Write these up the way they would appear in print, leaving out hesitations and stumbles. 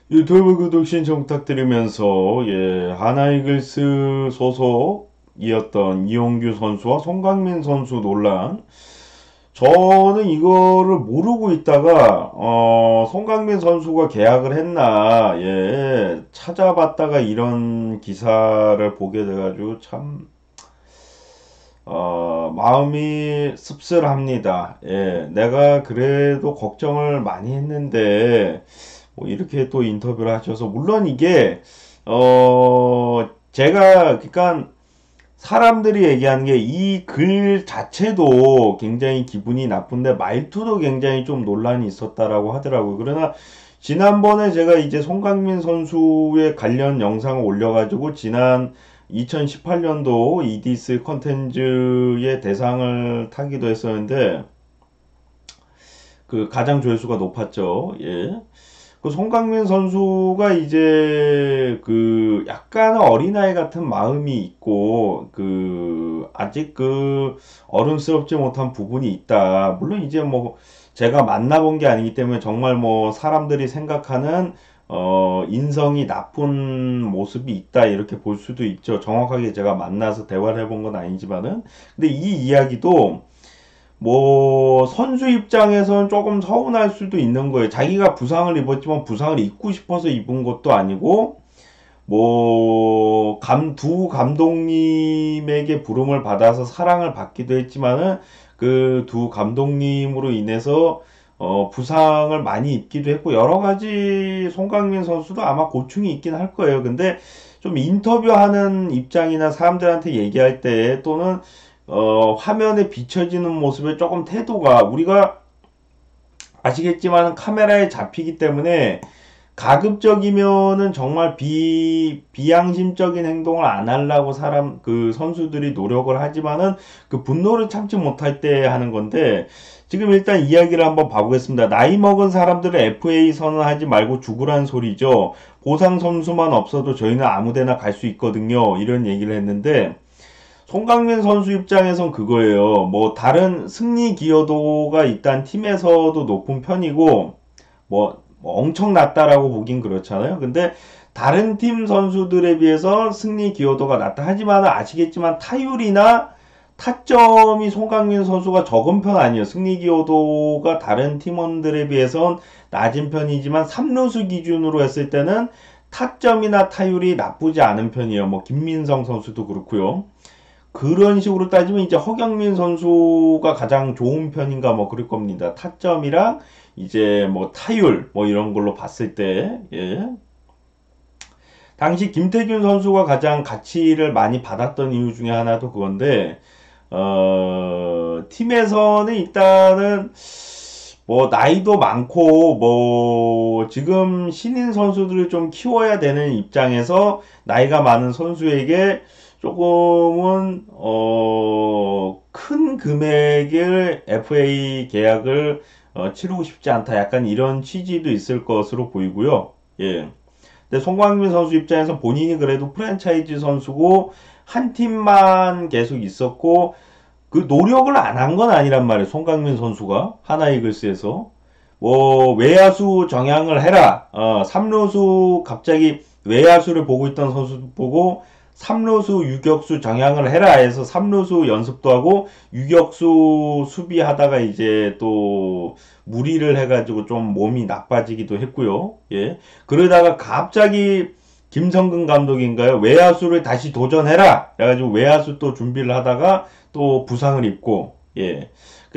유튜브 구독 신청 부탁드리면서 하나이글스 소속이었던 이용규 선수와 송강민 선수 논란. 저는 이거를 모르고 있다가 송강민 선수가 계약을 했나 찾아봤다가 이런 기사를 보게 돼가지고 참 마음이 씁쓸합니다. 내가 그래도 걱정을 많이 했는데 뭐 이렇게 또 인터뷰를 하셔서 물론 이게 제가 그러니까 사람들이 얘기하는 게 이 글 자체도 굉장히 기분이 나쁜데 말투도 굉장히 좀 논란이 있었다라고 하더라고요. 그러나 지난번에 제가 이제 송강민 선수의 관련 영상을 올려가지고 지난 2018년도 이디스 컨텐츠의 대상을 타기도 했었는데 그 가장 조회수가 높았죠. 그 송강민 선수가 이제 그 약간 어린아이 같은 마음이 있고 그 아직 그 어른스럽지 못한 부분이 있다. 물론 이제 뭐 제가 만나본 게 아니기 때문에 정말 뭐 사람들이 생각하는 인성이 나쁜 모습이 있다 이렇게 볼 수도 있죠. 정확하게 제가 만나서 대화를 해본 건 아니지만은 근데 이 이야기도 뭐 선수 입장에서는 조금 서운할 수도 있는 거예요. 자기가 부상을 입었지만 부상을 입고 싶어서 입은 것도 아니고 뭐 두 감독님에게 부름을 받아서 사랑을 받기도 했지만은 그 두 감독님으로 인해서 부상을 많이 입기도 했고 여러 가지 송강민 선수도 아마 고충이 있긴 할 거예요. 근데 좀 인터뷰하는 입장이나 사람들한테 얘기할 때 또는 화면에 비춰지는 모습에 조금 태도가 우리가 아시겠지만 카메라에 잡히기 때문에 가급적이면은 정말 비양심적인 행동을 안 하려고 그 선수들이 노력을 하지만은 그 분노를 참지 못할 때 하는 건데 지금 일단 이야기를 한번 봐보겠습니다. 나이 먹은 사람들은 FA 선언하지 말고 죽으란 소리죠. 보상 선수만 없어도 저희는 아무데나 갈 수 있거든요. 이런 얘기를 했는데 송강민 선수 입장에선 그거예요. 뭐 다른 승리 기여도가 일단 팀에서도 높은 편이고 뭐 엄청 낮다라고 보긴 그렇잖아요. 근데 다른 팀 선수들에 비해서 승리 기여도가 낮다. 하지만 아시겠지만 타율이나 타점이 송강민 선수가 적은 편 아니에요. 승리 기여도가 다른 팀원들에 비해선 낮은 편이지만 3루수 기준으로 했을 때는 타점이나 타율이 나쁘지 않은 편이에요. 뭐 김민성 선수도 그렇고요. 그런 식으로 따지면 이제 허경민 선수가 가장 좋은 편인가 뭐 그럴 겁니다. 타점이랑 이제 뭐 타율 뭐 이런 걸로 봤을 때 당시 김태균 선수가 가장 가치를 많이 받았던 이유 중에 하나도 그건데 팀에서는 일단은 뭐 나이도 많고 뭐 지금 신인 선수들을 좀 키워야 되는 입장에서 나이가 많은 선수에게 조금은 큰 금액의 FA 계약을 치르고 싶지 않다. 약간 이런 취지도 있을 것으로 보이고요. 근데 송광민 선수 입장에서 본인이 그래도 프랜차이즈 선수고 한 팀만 계속 있었고 그 노력을 안 한 건 아니란 말이에요. 송강민 선수가 하나이글스에서 뭐 외야수 정향을 해라. 3루수 갑자기 외야수를 보고 있던 선수 보고 3루수 유격수 정향을 해라 해서 3루수 연습도 하고 유격수 수비하다가 이제 또 무리를 해가지고 좀 몸이 나빠지기도 했고요. 그러다가 갑자기 김성근 감독인가요? 외야수를 다시 도전해라. 그래가지고 외야수 또 준비를 하다가 또 부상을 입고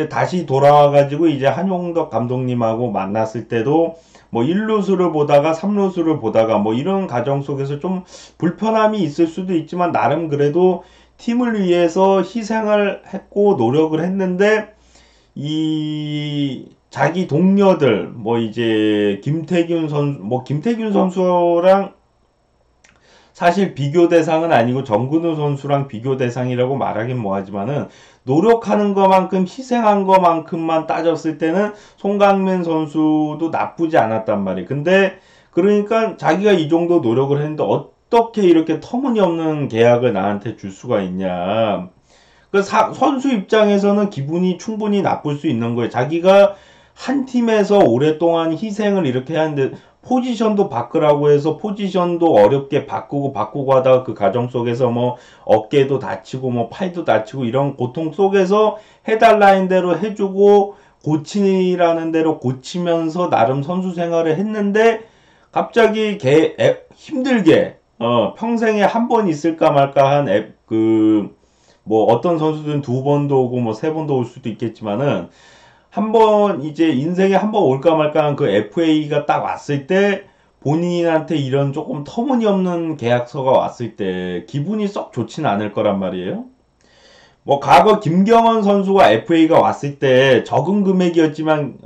다시 돌아와가지고 이제 한용덕 감독님하고 만났을 때도 뭐 1루수를 보다가 3루수를 보다가 뭐 이런 과정 속에서 좀 불편함이 있을 수도 있지만 나름 그래도 팀을 위해서 희생을 했고 노력을 했는데 이 자기 동료들 뭐 이제 김태균 선수랑 사실 비교 대상은 아니고 정근우 선수랑 비교 대상이라고 말하긴 뭐하지만은 노력하는 것만큼 희생한 것만큼만 따졌을 때는 송강민 선수도 나쁘지 않았단 말이에요. 근데 그러니까 자기가 이 정도 노력을 했는데 어떻게 이렇게 터무니없는 계약을 나한테 줄 수가 있냐. 선수 입장에서는 기분이 충분히 나쁠 수 있는 거예요. 자기가 한 팀에서 오랫동안 희생을 이렇게 하는데 포지션도 바꾸라고 해서 포지션도 어렵게 바꾸고 하다가 그 과정 속에서 뭐 어깨도 다치고 뭐 팔도 다치고 이런 고통 속에서 해달라는 대로 해주고 고치라는 대로 고치면서 나름 선수 생활을 했는데 갑자기 힘들게 평생에 한 번 있을까 말까 한 뭐 어떤 선수들은 두 번도 오고 뭐 세 번도 올 수도 있겠지만은 한 번 이제 인생에 한 번 올까 말까 한 그 FA가 딱 왔을 때 본인한테 이런 조금 터무니없는 계약서가 왔을 때 기분이 썩 좋지는 않을 거란 말이에요. 뭐 과거 김경원 선수가 FA가 왔을 때 적은 금액이었지만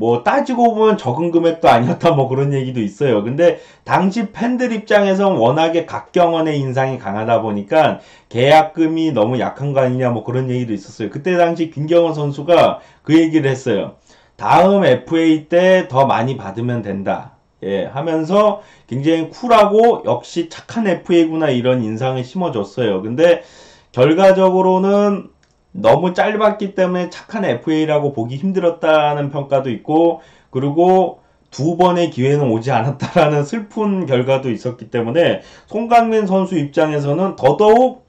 뭐 따지고 보면 적은 금액도 아니었다 뭐 그런 얘기도 있어요. 근데 당시 팬들 입장에서 워낙에 각경원의 인상이 강하다 보니까 계약금이 너무 약한 거 아니냐 뭐 그런 얘기도 있었어요. 그때 당시 김경원 선수가 그 얘기를 했어요. 다음 FA 때 더 많이 받으면 된다. 예, 하면서 굉장히 쿨하고 역시 착한 FA구나 이런 인상을 심어줬어요. 근데 결과적으로는 너무 짧았기 때문에 착한 FA라고 보기 힘들었다는 평가도 있고, 그리고 두 번의 기회는 오지 않았다라는 슬픈 결과도 있었기 때문에 송강민 선수 입장에서는 더더욱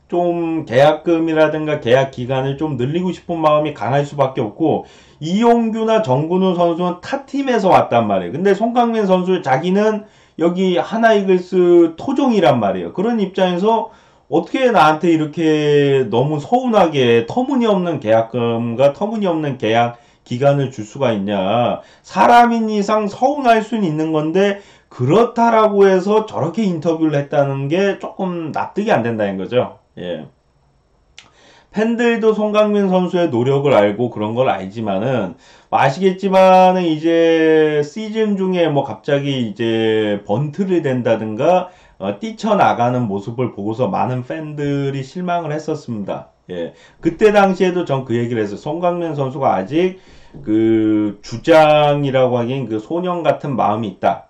좀 계약금이라든가 계약 기간을 좀 늘리고 싶은 마음이 강할 수밖에 없고, 이용규나 정근우 선수는 타 팀에서 왔단 말이에요. 근데 송강민 선수 자기는 여기 하나이글스 토종이란 말이에요. 그런 입장에서 어떻게 나한테 이렇게 너무 서운하게 터무니없는 계약금과 터무니없는 계약 기간을 줄 수가 있냐. 사람인 이상 서운할 수는 있는 건데 그렇다라고 해서 저렇게 인터뷰를 했다는 게 조금 납득이 안 된다는 거죠. 예. 팬들도 송강민 선수의 노력을 알고 그런 걸 알지만은 아시겠지만은 이제 시즌 중에 뭐 갑자기 이제 번트를 댄다든가 뛰쳐나가는 모습을 보고서 많은 팬들이 실망을 했었습니다. 예. 그때 당시에도 전 그 얘기를 했어요. 송강민 선수가 아직 그 주장이라고 하기엔 그 소년 같은 마음이 있다.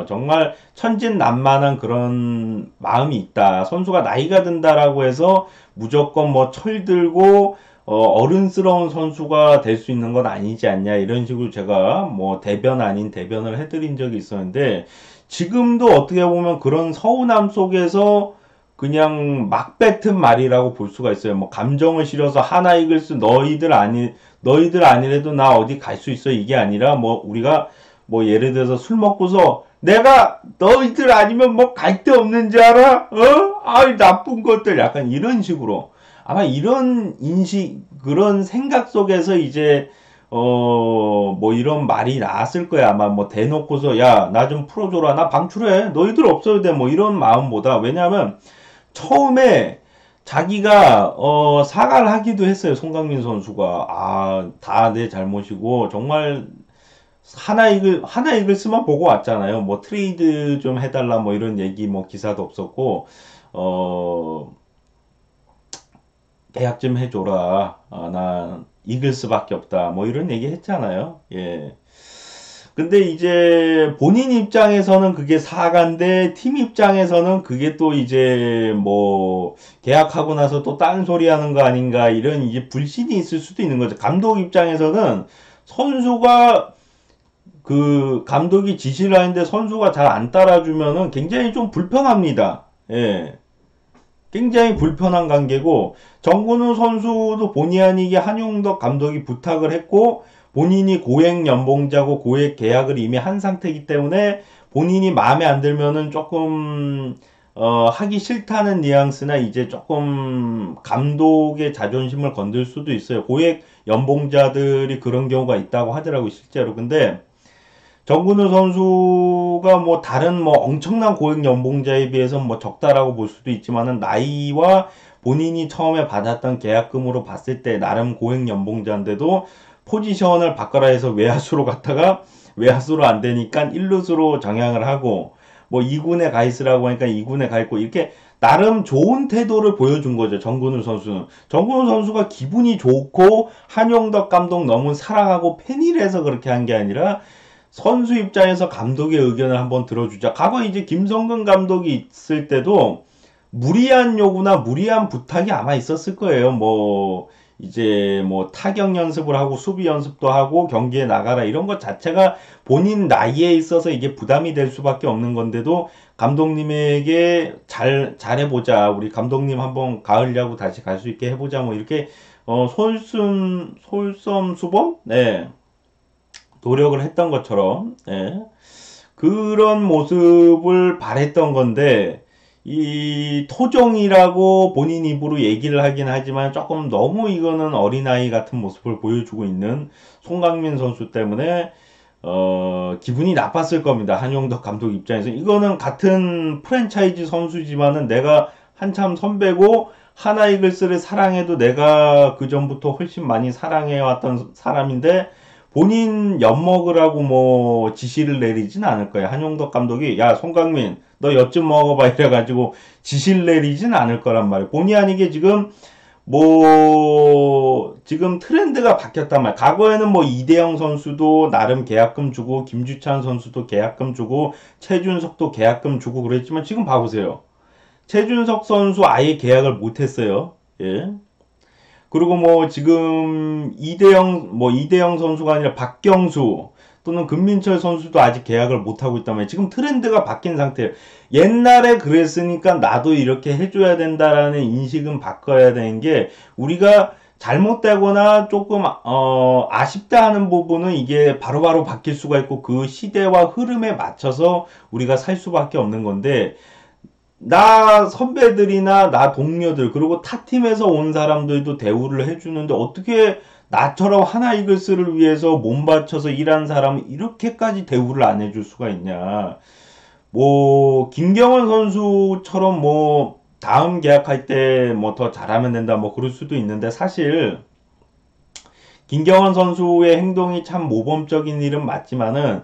정말 천진난만한 그런 마음이 있다. 선수가 나이가 든다라고 해서 무조건 뭐 철들고 어른스러운 선수가 될 수 있는 건 아니지 않냐 이런 식으로 제가 뭐 대변 아닌 대변을 해드린 적이 있었는데 지금도 어떻게 보면 그런 서운함 속에서 그냥 막 뱉은 말이라고 볼 수가 있어요. 뭐 감정을 실어서 하나 이글스 너희들 아니래도 나 어디 갈 수 있어 이게 아니라 뭐 우리가 뭐 예를 들어서 술 먹고서 내가 너희들 아니면 뭐 갈 데 없는 줄 알아? 아이 나쁜 것들 약간 이런 식으로 아마 이런 인식 그런 생각 속에서 이제 뭐 이런 말이 나왔을 거야. 아마 뭐 대놓고서 야 나 좀 풀어줘라 나 방출해 너희들 없어도 돼 뭐 이런 마음보다 왜냐하면 처음에 자기가 사과를 하기도 했어요. 송강민 선수가 다 내 잘못이고 정말 하나 이글스만 보고 왔잖아요. 뭐 트레이드 좀 해달라 뭐 이런 얘기 뭐 기사도 없었고 어 계약 좀 해줘라. 난 이글스밖에 없다. 뭐 이런 얘기 했잖아요. 예. 근데 이제 본인 입장에서는 그게 사과인데 팀 입장에서는 그게 또 이제 뭐 계약하고 나서 또 딴 소리 하는 거 아닌가 이런 이제 불신이 있을 수도 있는 거죠. 감독 입장에서는 선수가 그 감독이 지시를 하는데 선수가 잘 안 따라주면은 굉장히 좀 불편합니다. 예. 굉장히 불편한 관계고 정근우 선수도 본의 아니게 한용덕 감독이 부탁을 했고 본인이 고액 연봉자고 고액 계약을 이미 한 상태이기 때문에 본인이 마음에 안 들면은 조금 하기 싫다는 뉘앙스나 이제 조금 감독의 자존심을 건들 수도 있어요. 고액 연봉자들이 그런 경우가 있다고 하더라고요, 실제로. 근데 정근우 선수가 뭐 다른 뭐 엄청난 고액 연봉자에 비해서 뭐 적다라고 볼 수도 있지만은 나이와 본인이 처음에 받았던 계약금으로 봤을 때 나름 고액 연봉자인데도 포지션을 바꿔라 해서 외야수로 갔다가 외야수로 안 되니까 1루수로 정향을 하고 뭐 2군에 가 있으라고 하니까 2군에 가 있고 이렇게 나름 좋은 태도를 보여준 거죠. 정근우 선수는. 정근우 선수가 기분이 좋고 한용덕 감독 너무 사랑하고 팬이라서 그렇게 한 게 아니라 선수 입장에서 감독의 의견을 한번 들어주자. 과거 이제 김성근 감독이 있을 때도 무리한 요구나 무리한 부탁이 아마 있었을 거예요. 뭐 이제 뭐 타격 연습을 하고 수비 연습도 하고 경기에 나가라 이런 것 자체가 본인 나이에 있어서 이게 부담이 될 수밖에 없는 건데도 감독님에게 잘해보자. 우리 감독님 한번 가을 야구 다시 갈 수 있게 해보자. 뭐 이렇게 솔선수범? 네. 노력을 했던 것처럼, 네. 그런 모습을 바랬던 건데, 이 토종이라고 본인 입으로 얘기를 하긴 하지만 조금 너무 이거는 어린아이 같은 모습을 보여주고 있는 송강민 선수 때문에 기분이 나빴을 겁니다. 한용덕 감독 입장에서. 이거는 같은 프랜차이즈 선수지만은 내가 한참 선배고 하나이글스를 사랑해도 내가 그 전부터 훨씬 많이 사랑해왔던 사람인데 본인 엿먹으라고 뭐 지시를 내리진 않을 거예요. 한용덕 감독이 야 송강민 너 엿 좀 먹어봐 이래가지고 지시를 내리진 않을 거란 말이에요. 본의 아니게 지금 뭐 지금 트렌드가 바뀌었단 말이에요. 과거에는 뭐 이대영 선수도 나름 계약금 주고 김주찬 선수도 계약금 주고 최준석도 계약금 주고 그랬지만 지금 봐보세요. 최준석 선수 아예 계약을 못했어요. 예. 그리고 뭐 지금 이대영 선수가 아니라 박경수 또는 금민철 선수도 아직 계약을 못하고 있단 말이에요. 지금 트렌드가 바뀐 상태예요. 옛날에 그랬으니까 나도 이렇게 해줘야 된다라는 인식은 바꿔야 되는 게 우리가 잘못되거나 조금 아쉽다 하는 부분은 이게 바로바로 바뀔 수가 있고 그 시대와 흐름에 맞춰서 우리가 살 수밖에 없는 건데 나 선배들이나 나 동료들 그리고 타 팀에서 온 사람들도 대우를 해주는데 어떻게 나처럼 하나 이글스를 위해서 몸 바쳐서 일한 사람은 이렇게까지 대우를 안 해줄 수가 있냐. 뭐 김경원 선수처럼 뭐 다음 계약할 때 뭐 더 잘하면 된다 뭐 그럴 수도 있는데 사실 김경원 선수의 행동이 참 모범적인 일은 맞지만은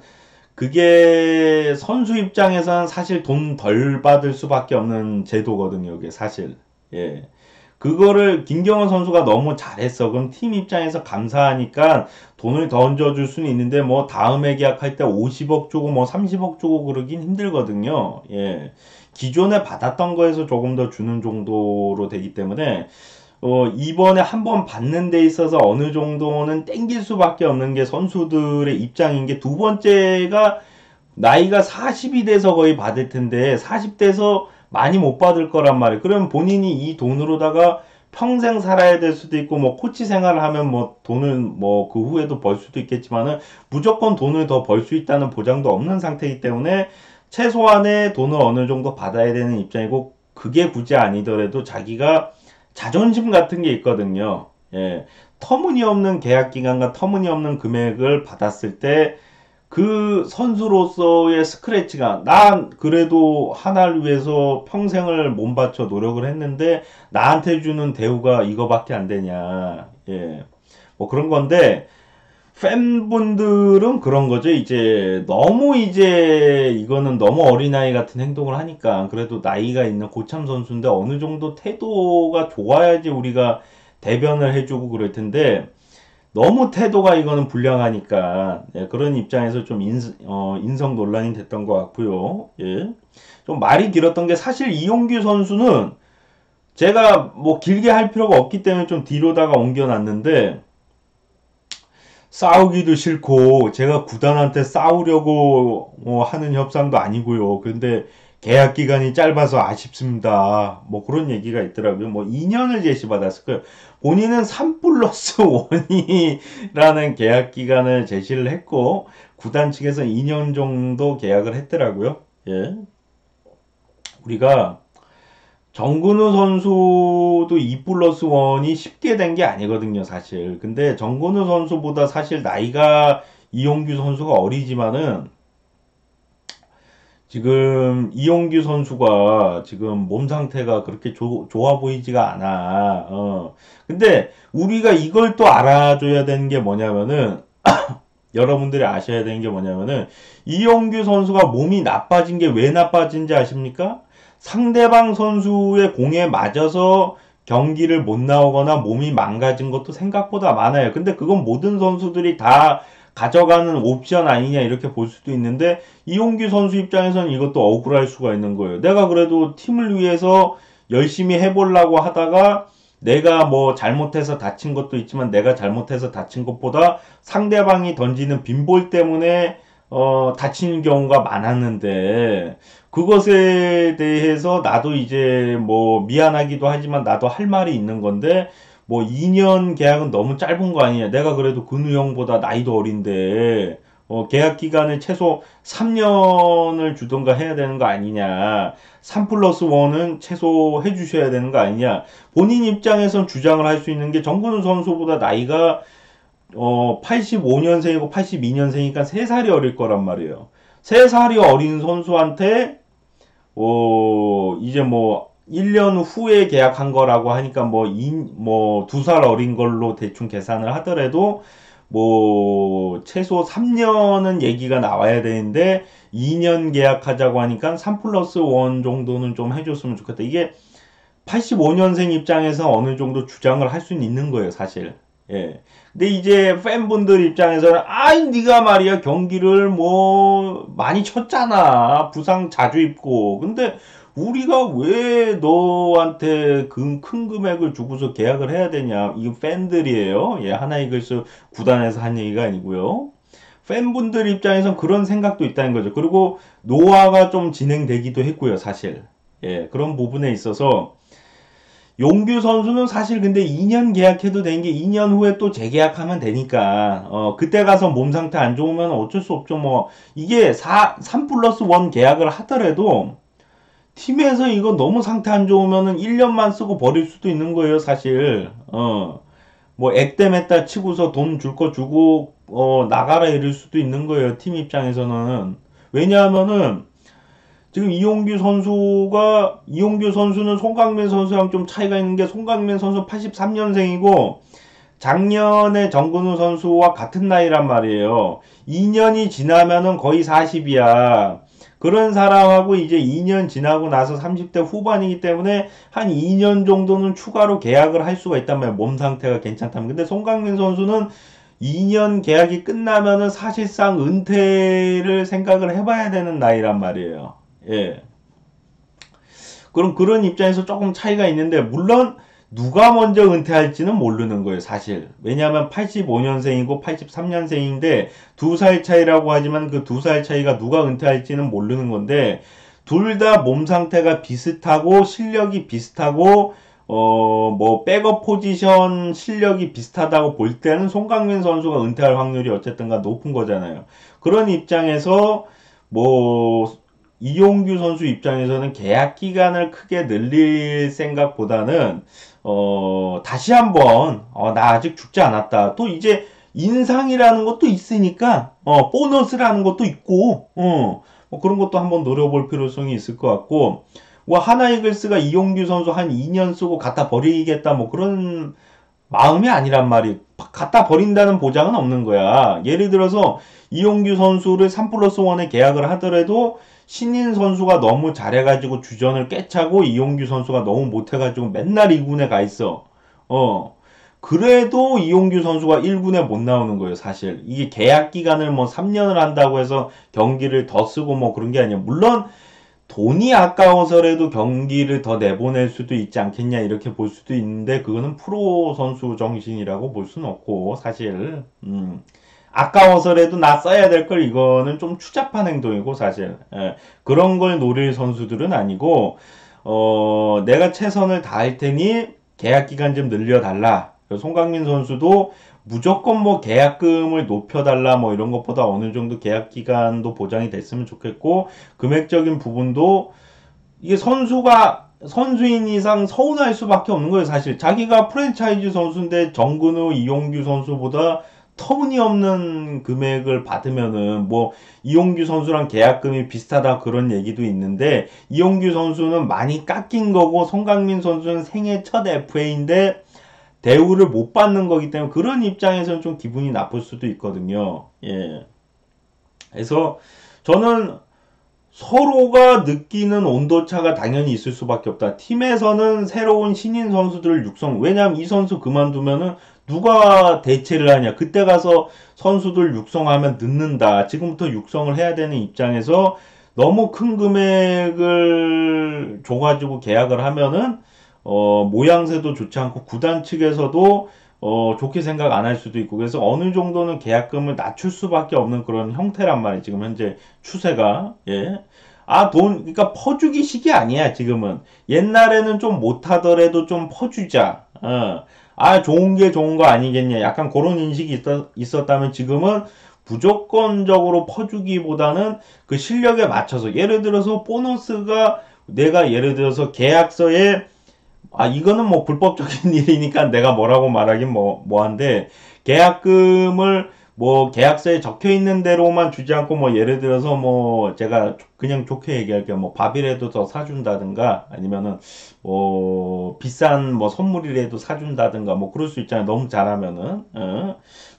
그게 선수 입장에서는 사실 돈 덜 받을 수밖에 없는 제도거든요. 이게 사실. 예. 그거를 김경원 선수가 너무 잘했어. 그럼 팀 입장에서 감사하니까 돈을 더 얹어줄 수는 있는데 뭐 다음에 계약할 때 50억 주고 뭐 30억 주고 그러긴 힘들거든요. 예. 기존에 받았던 거에서 조금 더 주는 정도로 되기 때문에 이번에 한번 받는 데 있어서 어느 정도는 땡길 수밖에 없는 게 선수들의 입장인 게 두 번째가 나이가 40이 돼서 거의 받을 텐데 40대에서 많이 못 받을 거란 말이에요. 그럼 본인이 이 돈으로다가 평생 살아야 될 수도 있고 뭐 코치 생활을 하면 뭐 돈을 뭐 그 후에도 벌 수도 있겠지만은 무조건 돈을 더 벌 수 있다는 보장도 없는 상태이기 때문에 최소한의 돈을 어느 정도 받아야 되는 입장이고 그게 굳이 아니더라도 자기가 자존심 같은 게 있거든요. 예. 터무니없는 계약 기간과 터무니없는 금액을 받았을 때 그 선수로서의 스크래치가 난 그래도 하나를 위해서 평생을 몸바쳐 노력을 했는데 나한테 주는 대우가 이거밖에 안 되냐. 예. 뭐 그런 건데 팬분들은 그런 거죠. 이제 너무 이제 이거는 너무 어린아이 같은 행동을 하니까 그래도 나이가 있는 고참 선수인데 어느 정도 태도가 좋아야지 우리가 대변을 해주고 그럴 텐데 너무 태도가 이거는 불량하니까 예, 그런 입장에서 좀 인성 논란이 됐던 것 같고요. 예. 좀 말이 길었던 게 사실 이용규 선수는 제가 뭐 길게 할 필요가 없기 때문에 좀 뒤로다가 옮겨놨는데 싸우기도 싫고 제가 구단한테 싸우려고 하는 협상도 아니고요. 근데 계약 기간이 짧아서 아쉽습니다. 뭐 그런 얘기가 있더라고요. 뭐 2년을 제시받았을 거예요. 본인은 3 플러스 1이라는 계약 기간을 제시를 했고 구단 측에서 2년 정도 계약을 했더라고요. 예. 우리가 정근우 선수도 2 플러스 1이 쉽게 된 게 아니거든요, 사실. 근데 정근우 선수보다 사실 나이가 이용규 선수가 어리지만은 지금 이용규 선수가 지금 몸 상태가 그렇게 좋아 보이지가 않아. 근데 우리가 이걸 또 알아줘야 되는 게 뭐냐면은 여러분들이 아셔야 되는 게 뭐냐면은 이용규 선수가 몸이 나빠진 게 왜 나빠진지 아십니까? 상대방 선수의 공에 맞아서 경기를 못 나오거나 몸이 망가진 것도 생각보다 많아요. 근데 그건 모든 선수들이 다 가져가는 옵션 아니냐 이렇게 볼 수도 있는데 이용규 선수 입장에서는 이것도 억울할 수가 있는 거예요. 내가 그래도 팀을 위해서 열심히 해보려고 하다가 내가 뭐 잘못해서 다친 것도 있지만 내가 잘못해서 다친 것보다 상대방이 던지는 빈볼 때문에 다치는 경우가 많았는데 그것에 대해서 나도 이제 뭐 미안하기도 하지만 나도 할 말이 있는 건데 뭐 2년 계약은 너무 짧은 거 아니냐. 내가 그래도 근우 형보다 나이도 어린데 계약 기간을 최소 3년을 주던가 해야 되는 거 아니냐. 3 플러스 1은 최소 해주셔야 되는 거 아니냐. 본인 입장에선 주장을 할 수 있는 게 정근우 선수보다 나이가 85년생이고 82년생이니까 3살이 어릴 거란 말이에요. 3살이 어린 선수한테 이제 뭐 1년 후에 계약한 거라고 하니까 뭐 2살 어린 걸로 대충 계산을 하더라도 뭐 최소 3년은 얘기가 나와야 되는데 2년 계약하자고 하니까 3 플러스 1 정도는 좀 해줬으면 좋겠다. 이게 85년생 입장에서 어느 정도 주장을 할 수는 있는 거예요, 사실. 예. 근데 이제 팬분들 입장에서는 아이 네가 말이야 경기를 뭐 많이 쳤잖아. 부상 자주 입고. 근데 우리가 왜 너한테 큰 금액을 주고서 계약을 해야 되냐. 이거 팬들이에요. 예, 하나이글스 구단에서 한 얘기가 아니고요. 팬분들 입장에선 그런 생각도 있다는 거죠. 그리고 노화가 좀 진행되기도 했고요, 사실. 예, 그런 부분에 있어서 용규 선수는 사실 근데 2년 계약해도 되는 게 2년 후에 또 재계약하면 되니까 그때 가서 몸 상태 안 좋으면 어쩔 수 없죠. 뭐 이게 3 플러스 1 계약을 하더라도 팀에서 이거 너무 상태 안 좋으면은 1년만 쓰고 버릴 수도 있는 거예요, 사실. 뭐 액땜했다 치고서 돈 줄 거 주고 나가라 이럴 수도 있는 거예요, 팀 입장에서는. 왜냐하면은 지금 이용규 선수는 송강민 선수랑 좀 차이가 있는 게 송강민 선수 83년생이고 작년에 정근우 선수와 같은 나이란 말이에요. 2년이 지나면은 거의 40이야. 그런 사람하고 이제 2년 지나고 나서 30대 후반이기 때문에 한 2년 정도는 추가로 계약을 할 수가 있단 말이에요. 몸 상태가 괜찮다면. 근데 송강민 선수는 2년 계약이 끝나면은 사실상 은퇴를 생각을 해봐야 되는 나이란 말이에요. 예. 그럼 그런 입장에서 조금 차이가 있는데, 물론, 누가 먼저 은퇴할지는 모르는 거예요, 사실. 왜냐하면 85년생이고 83년생인데, 2살 차이라고 하지만 그 2살 차이가 누가 은퇴할지는 모르는 건데, 둘 다 몸 상태가 비슷하고, 실력이 비슷하고, 뭐, 백업 포지션 실력이 비슷하다고 볼 때는 송강민 선수가 은퇴할 확률이 어쨌든가 높은 거잖아요. 그런 입장에서, 뭐, 이용규 선수 입장에서는 계약 기간을 크게 늘릴 생각보다는 다시 한번 나 아직 죽지 않았다. 또 이제 인상이라는 것도 있으니까 보너스라는 것도 있고 뭐 그런 것도 한번 노려볼 필요성이 있을 것 같고 뭐 하나이글스가 이용규 선수 한 2년 쓰고 갖다 버리겠다 뭐 그런 마음이 아니란 말이 갖다 버린다는 보장은 없는 거야. 예를 들어서 이용규 선수를 3 플러스 1에 계약을 하더라도 신인 선수가 너무 잘해가지고 주전을 꿰차고 이용규 선수가 너무 못해가지고 맨날 2군에 가 있어. 그래도 이용규 선수가 1군에 못 나오는 거예요, 사실. 이게 계약 기간을 뭐 3년을 한다고 해서 경기를 더 쓰고 뭐 그런 게 아니에요. 물론 돈이 아까워서라도 경기를 더 내보낼 수도 있지 않겠냐 이렇게 볼 수도 있는데 그거는 프로 선수 정신이라고 볼 수는 없고 사실 아까워서라도 나 써야 될 걸 이거는 좀 추잡한 행동이고 사실 그런 걸 노릴 선수들은 아니고 내가 최선을 다할 테니 계약 기간 좀 늘려달라. 송강민 선수도 무조건 뭐 계약금을 높여달라 뭐 이런 것보다 어느 정도 계약 기간도 보장이 됐으면 좋겠고 금액적인 부분도 이게 선수인 이상 서운할 수밖에 없는 거예요, 사실. 자기가 프랜차이즈 선수인데 정근우, 이용규 선수보다 터무니없는 금액을 받으면은 뭐 이용규 선수랑 계약금이 비슷하다 그런 얘기도 있는데 이용규 선수는 많이 깎인 거고 송강민 선수는 생애 첫 FA인데 대우를 못 받는 거기 때문에 그런 입장에서는 좀 기분이 나쁠 수도 있거든요. 예. 그래서 저는 서로가 느끼는 온도차가 당연히 있을 수밖에 없다. 팀에서는 새로운 신인 선수들을 육성, 왜냐하면 이 선수 그만두면은 누가 대체를 하냐. 그때 가서 선수들 육성하면 늦는다. 지금부터 육성을 해야 되는 입장에서 너무 큰 금액을 줘가지고 계약을 하면은 모양새도 좋지 않고 구단 측에서도 좋게 생각 안 할 수도 있고 그래서 어느 정도는 계약금을 낮출 수밖에 없는 그런 형태란 말이에요. 지금 현재 추세가. 예. 그러니까 퍼주기식이 아니야, 지금은. 옛날에는 좀 못하더라도 좀 퍼주자. 좋은 게 좋은 거 아니겠냐. 약간 그런 인식이 있었다면 지금은 무조건적으로 퍼주기보다는 그 실력에 맞춰서. 예를 들어서 보너스가 내가 예를 들어서 계약서에 이거는 뭐 불법적인 일이니까 내가 뭐라고 말하긴 뭐한데, 계약금을 뭐 계약서에 적혀 있는 대로만 주지 않고 뭐 예를 들어서 뭐 제가 그냥 좋게 얘기할게요. 뭐 밥이라도 더 사준다든가 아니면은 뭐 비싼 뭐 선물이라도 사준다든가 뭐 그럴 수 있잖아요. 너무 잘하면은.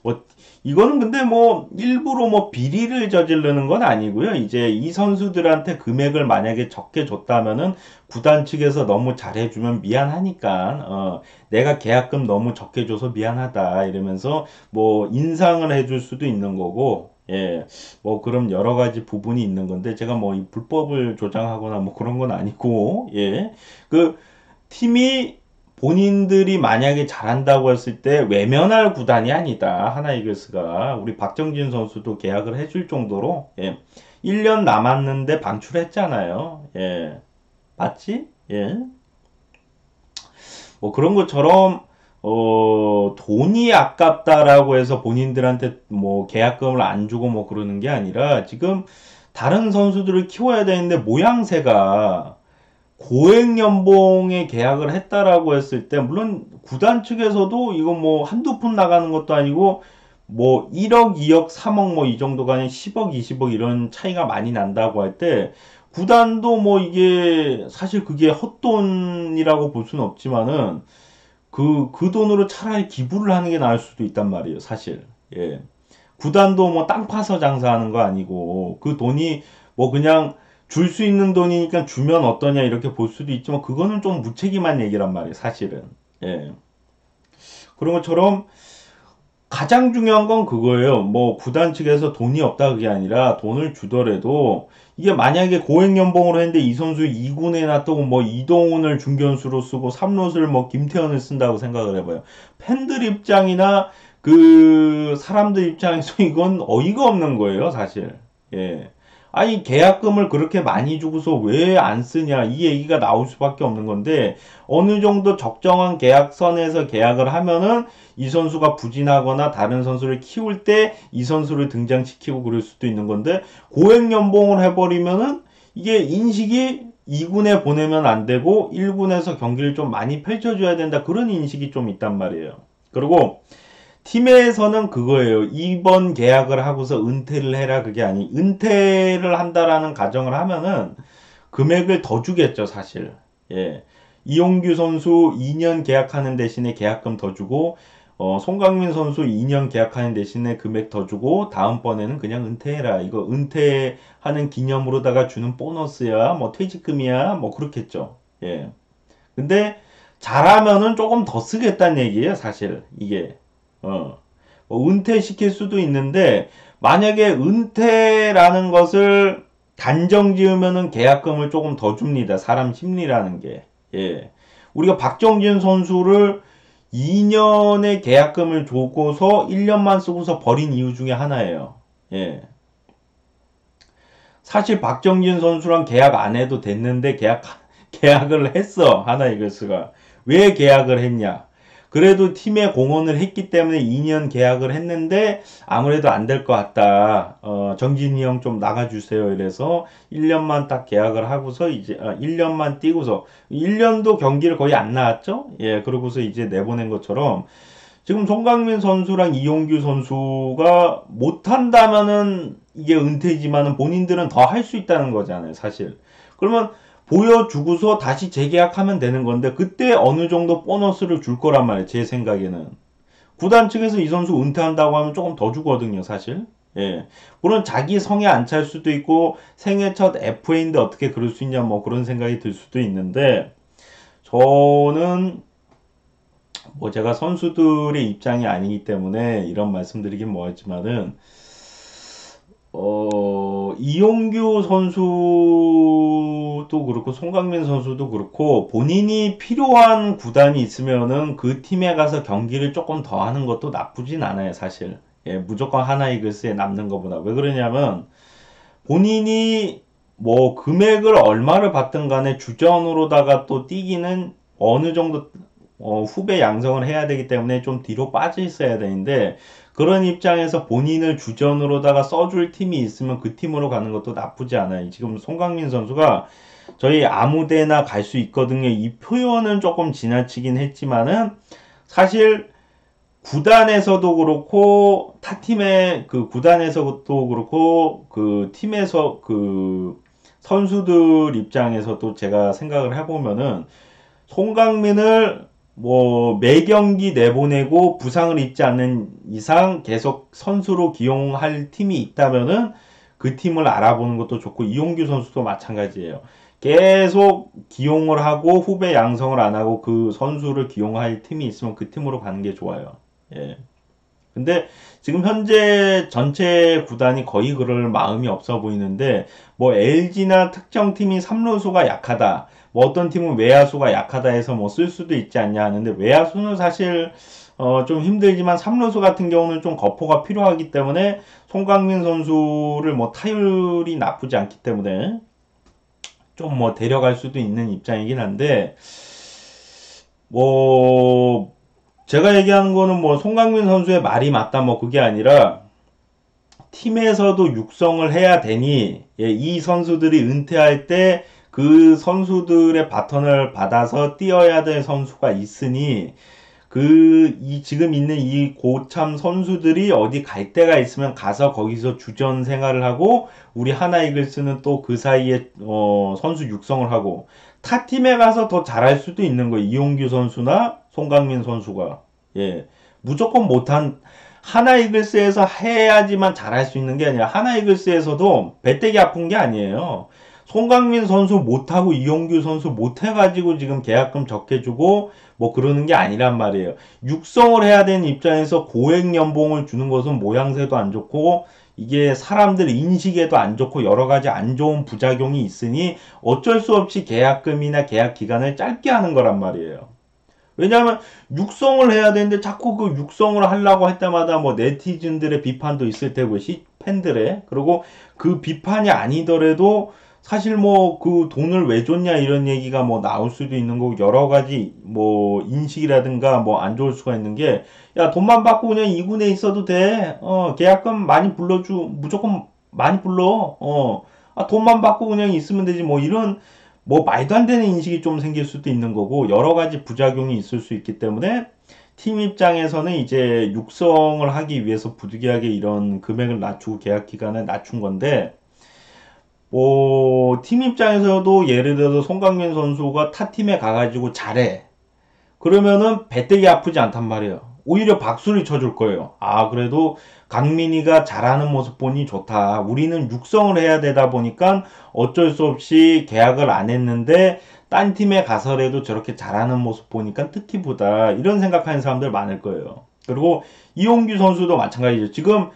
뭐 이거는 근데 뭐 일부러 뭐 비리를 저지르는 건 아니고요. 이제 이 선수들한테 금액을 만약에 적게 줬다면은 구단 측에서 너무 잘해주면 미안하니까 내가 계약금 너무 적게 줘서 미안하다 이러면서 뭐 인상을 해줄 수도 있는 거고. 예, 뭐 그럼 여러 가지 부분이 있는 건데 제가 뭐 이 불법을 조장하거나 뭐 그런 건 아니고. 예, 그 팀이 본인들이 만약에 잘한다고 했을 때 외면할 구단이 아니다. 하나 이글스가. 우리 박정진 선수도 계약을 해줄 정도로. 예, 1년 남았는데 방출했잖아요. 예, 맞지? 예. 뭐 그런 것처럼 돈이 아깝다라고 해서 본인들한테 뭐 계약금을 안 주고 뭐 그러는 게 아니라 지금 다른 선수들을 키워야 되는데 모양새가 고액 연봉에 계약을 했다라고 했을 때 물론 구단 측에서도 이거 뭐 한두 푼 나가는 것도 아니고 뭐 1억, 2억, 3억 뭐 이 정도가 아니라 10억, 20억 이런 차이가 많이 난다고 할 때 구단도 뭐 이게 사실 그게 헛돈이라고 볼 수는 없지만은 그 돈으로 차라리 기부를 하는 게 나을 수도 있단 말이에요, 사실. 예. 구단도 뭐 땅 파서 장사하는 거 아니고 그 돈이 뭐 그냥 줄 수 있는 돈이니까 주면 어떠냐 이렇게 볼 수도 있지만 그거는 좀 무책임한 얘기란 말이에요, 사실은. 예. 그런 것처럼 가장 중요한 건 그거예요. 뭐 구단 측에서 돈이 없다 그게 아니라 돈을 주더라도 이게 만약에 고액 연봉으로 했는데 이 선수 2군에 놔두고 뭐 이동훈을 중견수로 쓰고 3루수를 뭐 김태현을 쓴다고 생각을 해봐요. 팬들 입장이나 그 사람들 입장에서 이건 어이가 없는 거예요, 사실. 예. 아니 계약금을 그렇게 많이 주고서 왜 안 쓰냐 이 얘기가 나올 수밖에 없는 건데 어느 정도 적정한 계약선에서 계약을 하면은 이 선수가 부진하거나 다른 선수를 키울 때 이 선수를 등장시키고 그럴 수도 있는 건데 고액 연봉을 해버리면은 이게 인식이 2군에 보내면 안 되고 1군에서 경기를 좀 많이 펼쳐줘야 된다 그런 인식이 좀 있단 말이에요. 그리고 팀에서는 그거예요. 이번 계약을 하고서 은퇴를 해라 그게 아니 은퇴를 한다라는 가정을 하면은 금액을 더 주겠죠 사실. 예. 이용규 선수 2년 계약하는 대신에 계약금 더 주고 송강민 선수 2년 계약하는 대신에 금액 더 주고 다음번에는 그냥 은퇴해라. 이거 은퇴하는 기념으로다가 주는 보너스야. 뭐 퇴직금이야. 뭐 그렇겠죠. 예. 근데 잘하면은 조금 더 쓰겠다는 얘기예요, 사실. 이게. 뭐 은퇴시킬 수도 있는데 만약에 은퇴라는 것을 단정 지으면은 계약금을 조금 더 줍니다. 사람 심리라는 게. 예. 우리가 박정진 선수를 2년의 계약금을 주고서 1년만 쓰고서 버린 이유 중에 하나예요. 예. 사실 박정진 선수랑 계약 안 해도 됐는데 계약을 했어. 하나 이글스가. 왜 계약을 했냐? 그래도 팀에 공헌을 했기 때문에 2년 계약을 했는데 아무래도 안 될 것 같다. 정진이 형 좀 나가주세요. 이래서 1년만 딱 계약을 하고서 이제 1년만 뛰고서 1년도 경기를 거의 안 나왔죠. 예, 그러고서 이제 내보낸 것처럼 지금 송강민 선수랑 이용규 선수가 못한다면은 이게 은퇴지만은 본인들은 더 할 수 있다는 거잖아요, 사실. 그러면 보여주고서 다시 재계약하면 되는 건데 그때 어느 정도 보너스를 줄 거란 말이에요, 제 생각에는. 구단 측에서 이 선수 은퇴한다고 하면 조금 더 주거든요, 사실. 예. 물론 자기 성에 안 찰 수도 있고 생애 첫 FA인데 어떻게 그럴 수 있냐 뭐 그런 생각이 들 수도 있는데 저는 뭐 제가 선수들의 입장이 아니기 때문에 이런 말씀드리긴 뭐하지만은 이용규 선수는 선수도 그렇고 송강민 선수도 그렇고 본인이 필요한 구단이 있으면은 그 팀에 가서 경기를 조금 더 하는 것도 나쁘진 않아요, 사실. 예, 무조건 하나이글스에 남는 것보다. 왜 그러냐면 본인이 뭐 금액을 얼마를 받든 간에 주전으로다가 또 뛰기는 어느 정도 후배 양성을 해야 되기 때문에 좀 뒤로 빠져 있어야 되는데 그런 입장에서 본인을 주전으로다가 써줄 팀이 있으면 그 팀으로 가는 것도 나쁘지 않아요. 지금 송강민 선수가 저희 아무데나 갈 수 있거든요. 이 표현은 조금 지나치긴 했지만은 사실 구단에서도 그렇고 타 팀의 그 구단에서도 그렇고 그 팀에서 그 선수들 입장에서도 제가 생각을 해보면은 송강민을 뭐 매 경기 내보내고 부상을 입지 않는 이상 계속 선수로 기용할 팀이 있다면은 그 팀을 알아보는 것도 좋고 이용규 선수도 마찬가지예요. 계속 기용을 하고 후배 양성을 안 하고 그 선수를 기용할 팀이 있으면 그 팀으로 가는 게 좋아요. 예. 근데 지금 현재 전체 구단이 거의 그럴 마음이 없어 보이는데 뭐 LG나 특정 팀이 3루수가 약하다. 뭐 어떤 팀은 외야수가 약하다 해서 뭐 쓸 수도 있지 않냐 하는데 외야수는 사실 좀 힘들지만 3루수 같은 경우는 좀 거포가 필요하기 때문에 송강민 선수를 뭐 타율이 나쁘지 않기 때문에 좀 뭐 데려갈 수도 있는 입장이긴 한데 뭐 제가 얘기하는 거는 뭐 송강민 선수의 말이 맞다 뭐 그게 아니라 팀에서도 육성을 해야 되니 예, 이 선수들이 은퇴할 때 그 선수들의 바턴을 받아서 뛰어야 될 선수가 있으니 지금 있는 이 고참 선수들이 어디 갈 데가 있으면 가서 거기서 주전 생활을 하고 우리 하나이글스는 또 그 사이에 선수 육성을 하고 타 팀에 가서 더 잘할 수도 있는 거예요. 이용규 선수나 송강민 선수가 예 무조건 못한 하나이글스에서 해야지만 잘할 수 있는 게 아니라 하나이글스에서도 배때기 아픈 게 아니에요. 송강민 선수 못하고 이용규 선수 못해가지고 지금 계약금 적게 주고 뭐 그러는 게 아니란 말이에요. 육성을 해야 되는 입장에서 고액 연봉을 주는 것은 모양새도 안 좋고 이게 사람들 인식에도 안 좋고 여러 가지 안 좋은 부작용이 있으니 어쩔 수 없이 계약금이나 계약 기간을 짧게 하는 거란 말이에요. 왜냐하면 육성을 해야 되는데 자꾸 그 육성을 하려고 할 때마다 뭐 네티즌들의 비판도 있을 테고 팬들의 그리고 그 비판이 아니더라도 사실 뭐 그 돈을 왜 줬냐 이런 얘기가 뭐 나올 수도 있는 거고 여러 가지 뭐 인식이라든가 뭐 안 좋을 수가 있는 게 야 돈만 받고 그냥 2군에 있어도 돼. 계약금 많이 불러주 무조건 많이 불러. 돈만 받고 그냥 있으면 되지 뭐 이런 뭐 말도 안 되는 인식이 좀 생길 수도 있는 거고 여러 가지 부작용이 있을 수 있기 때문에 팀 입장에서는 이제 육성을 하기 위해서 부득이하게 이런 금액을 낮추고 계약 기간을 낮춘 건데 뭐 팀 입장에서도 예를 들어서 송강민 선수가 타 팀에 가가지고 잘해. 그러면은 배때기 아프지 않단 말이에요. 오히려 박수를 쳐줄 거예요. 아, 그래도 강민이가 잘하는 모습 보니 좋다. 우리는 육성을 해야 되다 보니까 어쩔 수 없이 계약을 안 했는데 딴 팀에 가서라도 저렇게 잘하는 모습 보니까 뜻깊보다 이런 생각하는 사람들 많을 거예요. 그리고 이용규 선수도 마찬가지죠. 지금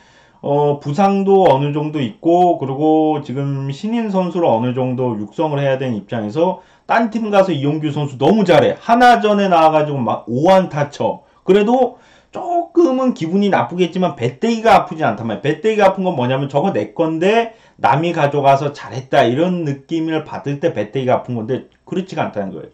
부상도 어느 정도 있고 그리고 지금 신인 선수를 어느 정도 육성을 해야 되는 입장에서 딴 팀 가서 이용규 선수 너무 잘해. 하나전에 나와가지고 막 5안타 쳐. 그래도 조금은 기분이 나쁘겠지만 배때기가 아프지 않단 말이야. 배때기가 아픈 건 뭐냐면 저거 내 건데 남이 가져가서 잘했다 이런 느낌을 받을 때 배때기가 아픈 건데 그렇지가 않다는 거예요.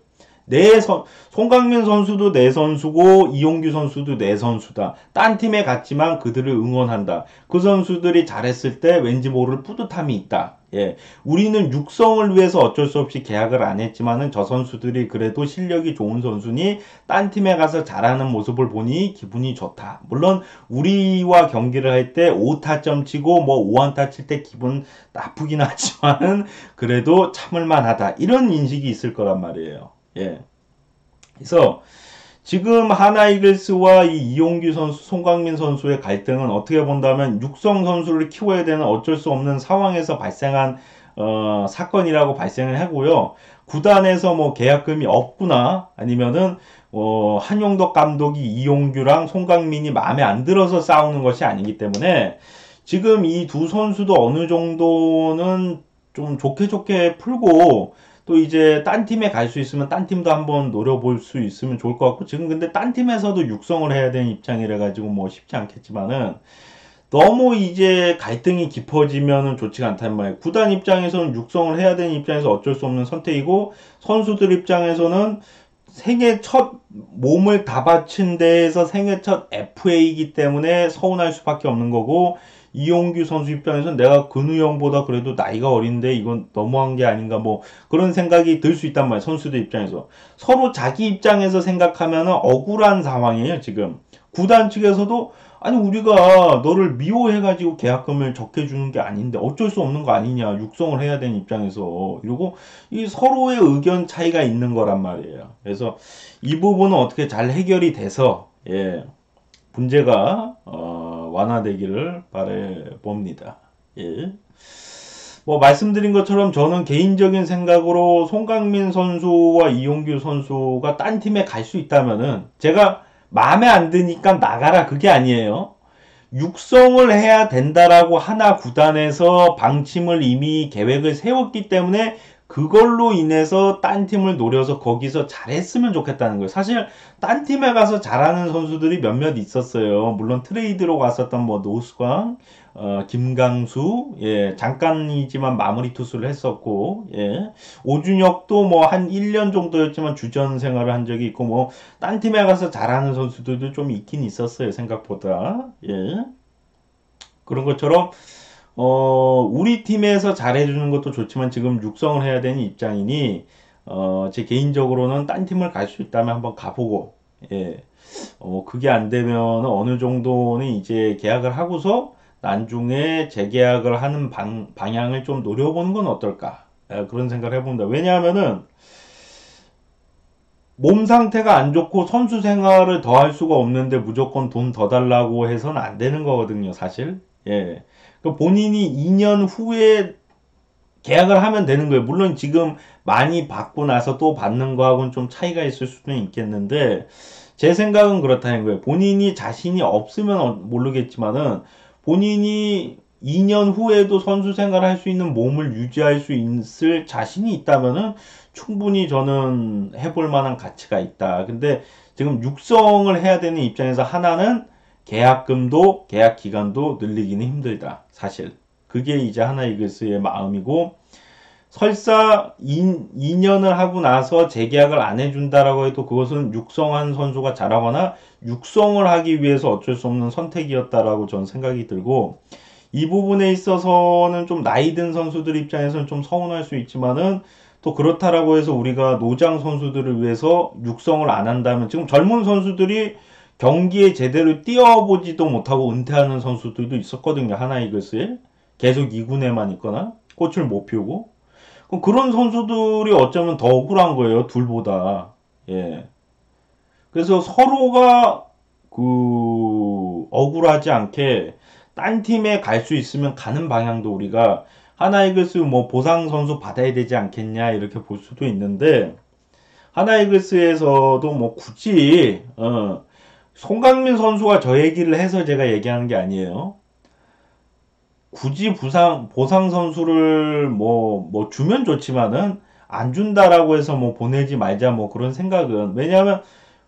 송강민 선수도 내 선수고 이용규 선수도 내 선수다. 딴 팀에 갔지만 그들을 응원한다. 그 선수들이 잘했을 때 왠지 모를 뿌듯함이 있다. 예, 우리는 육성을 위해서 어쩔 수 없이 계약을 안 했지만은 저 선수들이 그래도 실력이 좋은 선수니 딴 팀에 가서 잘하는 모습을 보니 기분이 좋다. 물론 우리와 경기를 할 때 5타점 치고 뭐 5안타 칠 때 기분 나쁘긴 하지만은 그래도 참을만하다. 이런 인식이 있을 거란 말이에요. 예. 그래서 지금 하나이글스와 이 이용규 선수, 송강민 선수의 갈등은 어떻게 본다면 육성 선수를 키워야 되는 어쩔 수 없는 상황에서 발생한 사건이라고 발생을 하고요. 구단에서 뭐 계약금이 없구나 아니면은 한용덕 감독이 이용규랑 송강민이 마음에 안 들어서 싸우는 것이 아니기 때문에 지금 이 두 선수도 어느 정도는 좀 좋게 풀고 또 이제 딴 팀에 갈 수 있으면 딴 팀도 한번 노려볼 수 있으면 좋을 것 같고, 지금 근데 딴 팀에서도 육성을 해야 되는 입장이라 가지고 뭐 쉽지 않겠지만은, 너무 이제 갈등이 깊어지면은 좋지가 않단 말이에요. 구단 입장에서는 육성을 해야 되는 입장에서 어쩔 수 없는 선택이고, 선수들 입장에서는 생애 첫 몸을 다 바친 데에서 생애 첫 FA이기 때문에 서운할 수밖에 없는 거고, 이용규 선수 입장에서는 내가 근우 형보다 그래도 나이가 어린데 이건 너무한 게 아닌가, 뭐 그런 생각이 들 수 있단 말이에요. 선수들 입장에서 서로 자기 입장에서 생각하면은 억울한 상황이에요. 지금 구단 측에서도 아니 우리가 너를 미워해가지고 계약금을 적게 주는 게 아닌데 어쩔 수 없는 거 아니냐, 육성을 해야 되는 입장에서. 이러고 이 서로의 의견 차이가 있는 거란 말이에요. 그래서 이 부분은 어떻게 잘 해결이 돼서, 예, 문제가 완화되기를 바래 봅니다. 예. 뭐 말씀드린 것처럼 저는 개인적인 생각으로 송강민 선수와 이용규 선수가 딴 팀에 갈 수 있다면은, 제가 마음에 안 드니까 나가라 그게 아니에요. 육성을 해야 된다라고 하나 구단에서 방침을 이미 계획을 세웠기 때문에 그걸로 인해서 딴 팀을 노려서 거기서 잘했으면 좋겠다는 거예요. 사실 딴 팀에 가서 잘하는 선수들이 몇몇 있었어요. 물론 트레이드로 갔었던 뭐 노수광, 김강수, 예, 잠깐이지만 마무리 투수를 했었고, 예, 오준혁도 뭐 한 1년 정도였지만 주전 생활을 한 적이 있고, 뭐 딴 팀에 가서 잘하는 선수들도 좀 있긴 있었어요, 생각보다. 예. 그런 것처럼 우리 팀에서 잘해주는 것도 좋지만 지금 육성을 해야 되는 입장이니, 제 개인적으로는 딴 팀을 갈 수 있다면 한번 가보고, 예, 그게 안 되면 어느 정도는 이제 계약을 하고서 나중에 재계약을 하는 방향을 좀 노려보는 건 어떨까, 예, 그런 생각을 해봅니다. 왜냐하면은 몸 상태가 안 좋고 선수 생활을 더 할 수가 없는데 무조건 돈 더 달라고 해서는 안 되는 거거든요, 사실. 예. 그 본인이 2년 후에 계약을 하면 되는 거예요. 물론 지금 많이 받고 나서 또 받는 거하고는 좀 차이가 있을 수는 있겠는데, 제 생각은 그렇다는 거예요. 본인이 자신이 없으면 모르겠지만은, 본인이 2년 후에도 선수 생활 할 수 있는 몸을 유지할 수 있을 자신이 있다면은 충분히 저는 해볼 만한 가치가 있다. 근데 지금 육성을 해야 되는 입장에서 하나는 계약금도 계약 기간도 늘리기는 힘들다, 사실. 그게 이제 하나이글스의 마음이고, 설사 2년을 하고 나서 재계약을 안 해준다라고 해도 그것은 육성한 선수가 잘하거나 육성을 하기 위해서 어쩔 수 없는 선택이었다라고 저는 생각이 들고, 이 부분에 있어서는 좀 나이 든 선수들 입장에서는 좀 서운할 수 있지만은, 또 그렇다라고 해서 우리가 노장 선수들을 위해서 육성을 안 한다면, 지금 젊은 선수들이 경기에 제대로 뛰어보지도 못하고 은퇴하는 선수들도 있었거든요. 하나이글스에 계속 2군에만 있거나 꽃을 못 피우고. 그럼 그런 선수들이 어쩌면 더 억울한 거예요, 둘보다. 예. 그래서 서로가 그 억울하지 않게 딴 팀에 갈 수 있으면 가는 방향도 우리가, 하나이글스 뭐 보상 선수 받아야 되지 않겠냐 이렇게 볼 수도 있는데, 하나이글스에서도 뭐 굳이 송강민 선수가 저 얘기를 해서 제가 얘기하는 게 아니에요. 굳이 보상 선수를 뭐 주면 좋지만은 안 준다라고 해서 뭐 보내지 말자, 뭐 그런 생각은. 왜냐하면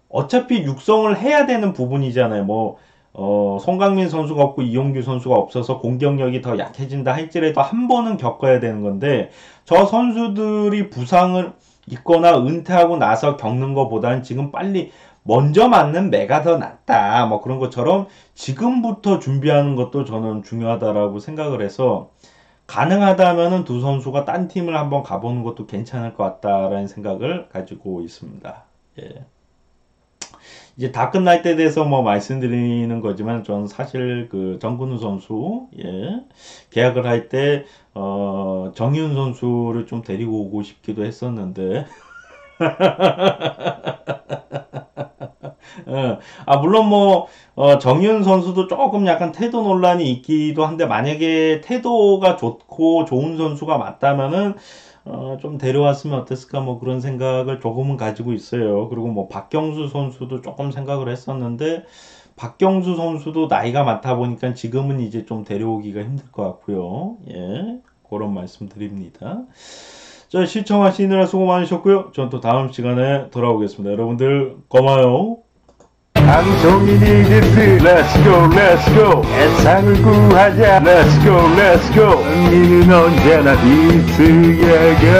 어차피 육성을 해야 되는 부분이잖아요. 뭐, 송강민 선수가 없고 이용규 선수가 없어서 공격력이 더 약해진다 할지라도 한 번은 겪어야 되는 건데, 저 선수들이 부상을 있거나 은퇴하고 나서 겪는 것보다는 지금 빨리 먼저 맞는 매가 더 낫다, 뭐 그런 것처럼 지금부터 준비하는 것도 저는 중요하다라고 생각을 해서, 가능하다면은 두 선수가 딴 팀을 한번 가보는 것도 괜찮을 것 같다라는 생각을 가지고 있습니다. 예. 이제 다 끝날 때 돼서 뭐 말씀드리는 거지만, 저는 사실 그 정근우 선수, 예, 계약을 할 때 정윤 선수를 좀 데리고 오고 싶기도 했었는데, 물론 뭐, 정윤 선수도 조금 약간 태도 논란이 있기도 한데, 만약에 태도가 좋고 좋은 선수가 맞다면은, 좀 데려왔으면 어땠을까, 뭐 그런 생각을 조금은 가지고 있어요. 그리고 뭐, 박경수 선수도 조금 생각을 했었는데, 박경수 선수도 나이가 많다 보니까 지금은 이제 좀 데려오기가 힘들 것 같고요. 예, 그런 말씀 드립니다. 자, 시청하시느라 수고 많으셨고요. 전 또 다음 시간에 돌아오겠습니다. 여러분들 고마워요. 방송인이 됐듯 Let's go Let's go 세상을 구하자 Let's go Let's go 언니는 언제나 이스야가